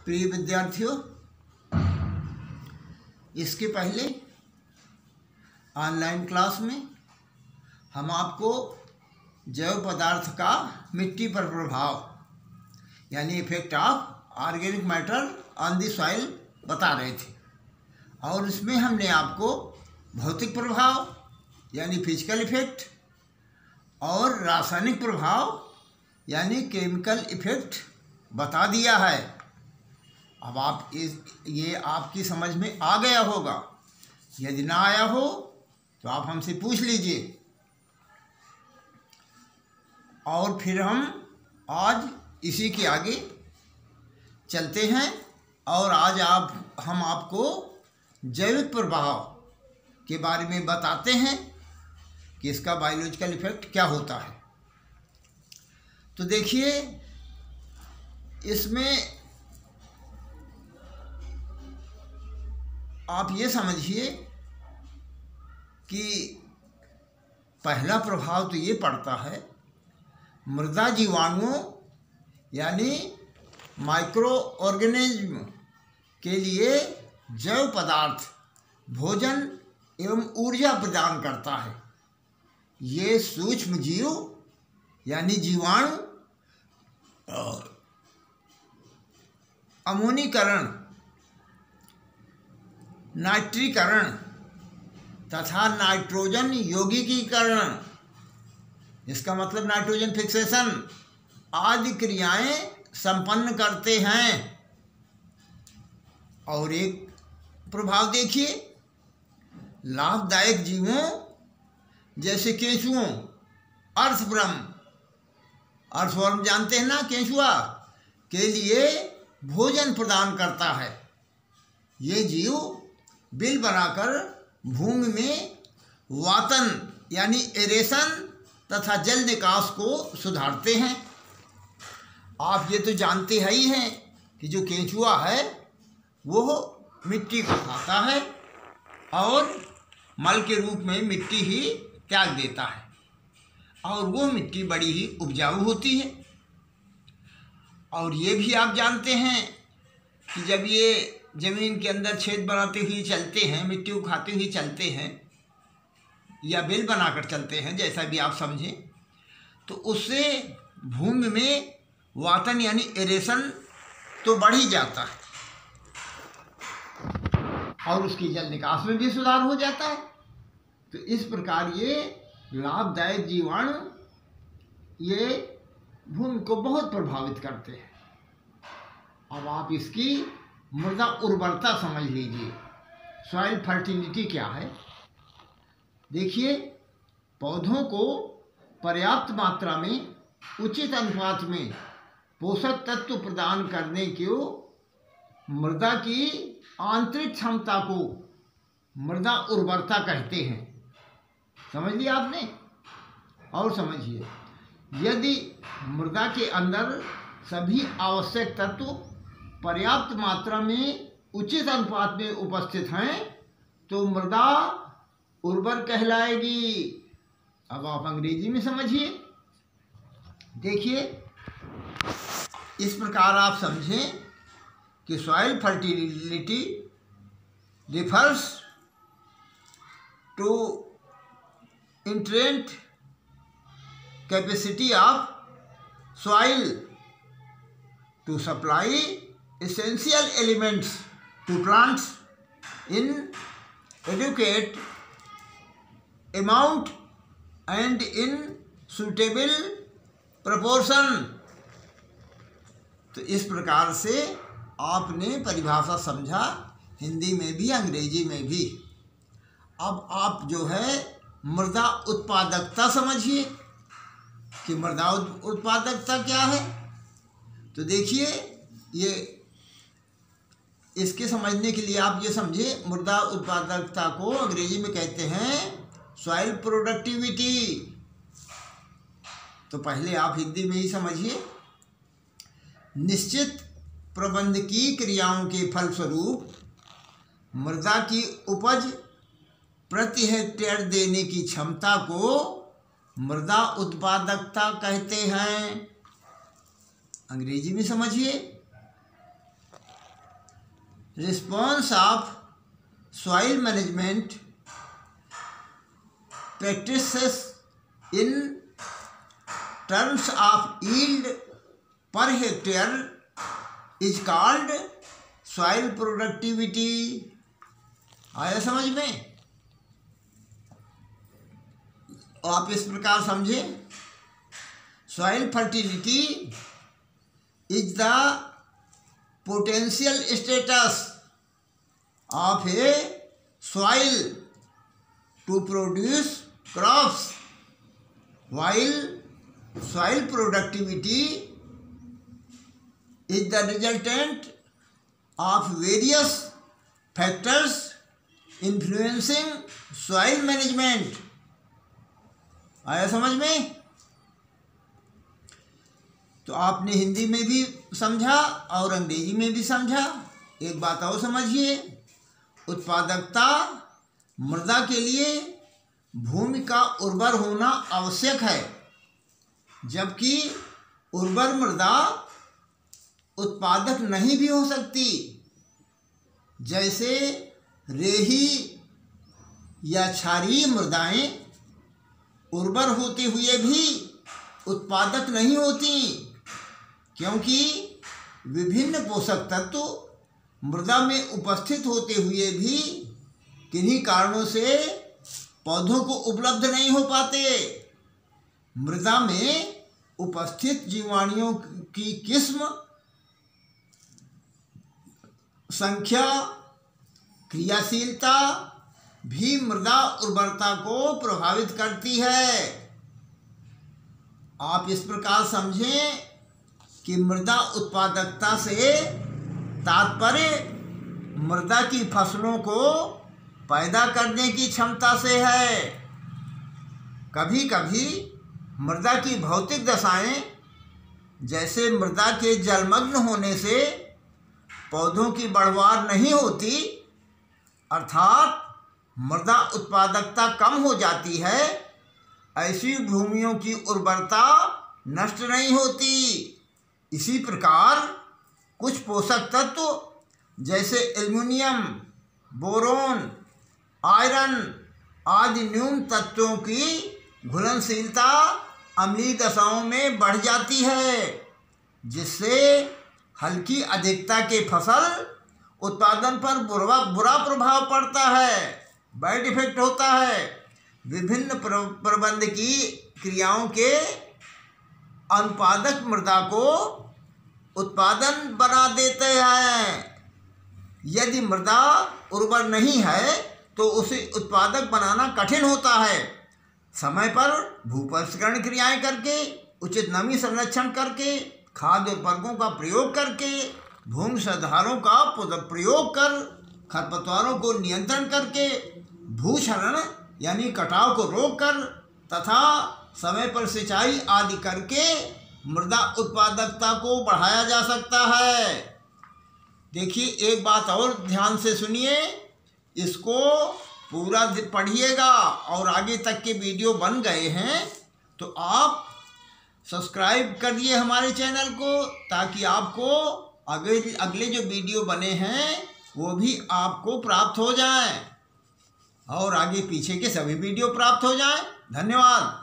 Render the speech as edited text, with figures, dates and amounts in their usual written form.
प्रिय विद्यार्थियों, इसके पहले ऑनलाइन क्लास में हम आपको जैव पदार्थ का मिट्टी पर प्रभाव यानी effect of organic matter on the soil बता रहे थे, और इसमें हमने आपको भौतिक प्रभाव यानी फिजिकल इफेक्ट और रासायनिक प्रभाव यानी केमिकल इफेक्ट बता दिया है। अब आप ये आपकी समझ में आ गया होगा। यदि ना आया हो तो आप हमसे पूछ लीजिए, और फिर हम आज इसी के आगे चलते हैं। और आज हम आपको जैविक प्रभाव के बारे में बताते हैं कि इसका बायोलॉजिकल इफेक्ट क्या होता है। तो देखिए, इसमें आप ये समझिए कि पहला प्रभाव तो ये पड़ता है मृदा जीवाणुओं यानी माइक्रो ऑर्गेनिज्म के लिए जैव पदार्थ भोजन एवं ऊर्जा प्रदान करता है। ये सूक्ष्म जीव यानी जीवाणु अमोनीकरण, नाइट्रीकरण तथा नाइट्रोजन यौगिकीकरण, इसका मतलब नाइट्रोजन फिक्सेशन आदि क्रियाएं संपन्न करते हैं। और एक प्रभाव देखिए, लाभदायक जीवों जैसे केंचुओं, अर्थवर्म जानते हैं ना, केंचुआ के लिए भोजन प्रदान करता है। ये जीव बिल बनाकर भूमि में वातन यानी एरेशन तथा जल निकास को सुधारते हैं। आप ये तो जानते ही हैं कि जो केंचुआ है वो मिट्टी को खाता है और मल के रूप में मिट्टी ही त्याग देता है, और वो मिट्टी बड़ी ही उपजाऊ होती है। और ये भी आप जानते हैं कि जब ये ज़मीन के अंदर छेद बनाते हुए चलते हैं, मिट्टी को खाते हुए चलते हैं या बेल बनाकर चलते हैं, जैसा भी आप समझें, तो उससे भूमि में वातन यानी एरेशन तो बढ़ ही जाता है और उसकी जल निकास में भी सुधार हो जाता है। तो इस प्रकार ये लाभदायक जीवाणु ये भूमि को बहुत प्रभावित करते हैं। अब आप इसकी मृदा उर्वरता समझ लीजिए, सॉइल फर्टिलिटी क्या है। देखिए, पौधों को पर्याप्त मात्रा में उचित अनुपात में पोषक तत्व प्रदान करने के मृदा की आंतरिक क्षमता को मृदा उर्वरता कहते हैं। समझ लिया आपने? और समझिए, यदि मृदा के अंदर सभी आवश्यक तत्व पर्याप्त मात्रा में उचित अनुपात में उपस्थित हैं तो मृदा उर्वर कहलाएगी। अब आप अंग्रेजी में समझिए। देखिए, इस प्रकार आप समझें कि soil fertility refers to inherent capacity of soil to supply essential elements to plants in adequate amount and in suitable proportion। तो इस प्रकार से आपने परिभाषा समझा, हिंदी में भी अंग्रेजी में भी। अब आप जो है मृदा उत्पादकता समझिए कि मृदा उत्पादकता क्या है। तो देखिए, ये इसके समझने के लिए आप ये समझे, मृदा उत्पादकता को अंग्रेजी में कहते हैं सॉइल प्रोडक्टिविटी। तो पहले आप हिंदी में ही समझिए। निश्चित प्रबंधकीय क्रियाओं के फलस्वरूप मृदा की उपज प्रति हेक्टेयर देने की क्षमता को मृदा उत्पादकता कहते हैं। अंग्रेजी में समझिए। response of soil management practices in terms of yield per hectare is called soil productivity। आया समझ में? आप इस प्रकार समझे, soil fertility is the potential status of a soil to produce crops, while soil productivity is the resultant of various factors influencing soil management। आया समझ में? तो आपने हिंदी में भी समझा और अंग्रेजी में भी समझा। एक बात और समझिए, उत्पादकता मृदा के लिए भूमि का उर्वर होना आवश्यक है, जबकि उर्वर मृदा उत्पादक नहीं भी हो सकती। जैसे रेही या क्षारीय मृदाएं उर्वर होते हुए भी उत्पादक नहीं होती, क्योंकि विभिन्न पोषक तत्व मृदा में उपस्थित होते हुए भी किन्हीं कारणों से पौधों को उपलब्ध नहीं हो पाते। मृदा में उपस्थित जीवाणुओं की किस्म, संख्या, क्रियाशीलता भी मृदा उर्वरता को प्रभावित करती है। आप इस प्रकार समझें कि मृदा उत्पादकता से तात्पर्य मृदा की फसलों को पैदा करने की क्षमता से है। कभी कभी मृदा की भौतिक दशाएं, जैसे मृदा के जलमग्न होने से पौधों की बढ़वार नहीं होती, अर्थात मृदा उत्पादकता कम हो जाती है, ऐसी भूमियों की उर्वरता नष्ट नहीं होती। इसी प्रकार कुछ पोषक तत्व जैसे एल्युमिनियम, बोरोन, आयरन आदि न्यून तत्वों की घुलनशीलता अम्लीय दशाओं में बढ़ जाती है, जिससे हल्की अधिकता के फसल उत्पादन पर बुरा प्रभाव पड़ता है, बैड इफेक्ट होता है। विभिन्न प्रबंधकीय क्रियाओं के अनुपादक मृदा को उत्पादन बना देते हैं। यदि मृदा उर्वर नहीं है तो उसे उत्पादक बनाना कठिन होता है। समय पर भूपरिष्करण क्रियाएं करके, उचित नमी संरक्षण करके, खाद्य उर्वरकों का प्रयोग करके, भूमि सुधारों का प्रयोग कर, खरपतवारों को नियंत्रण करके, भूक्षरण यानी कटाव को रोककर तथा समय पर सिंचाई आदि करके मृदा उत्पादकता को बढ़ाया जा सकता है। देखिए, एक बात और ध्यान से सुनिए, इसको पूरा पढ़िएगा और आगे तक के वीडियो बन गए हैं तो आप सब्सक्राइब करिए हमारे चैनल को, ताकि आपको अगले जो वीडियो बने हैं वो भी आपको प्राप्त हो जाएं और आगे पीछे के सभी वीडियो प्राप्त हो जाएं। धन्यवाद।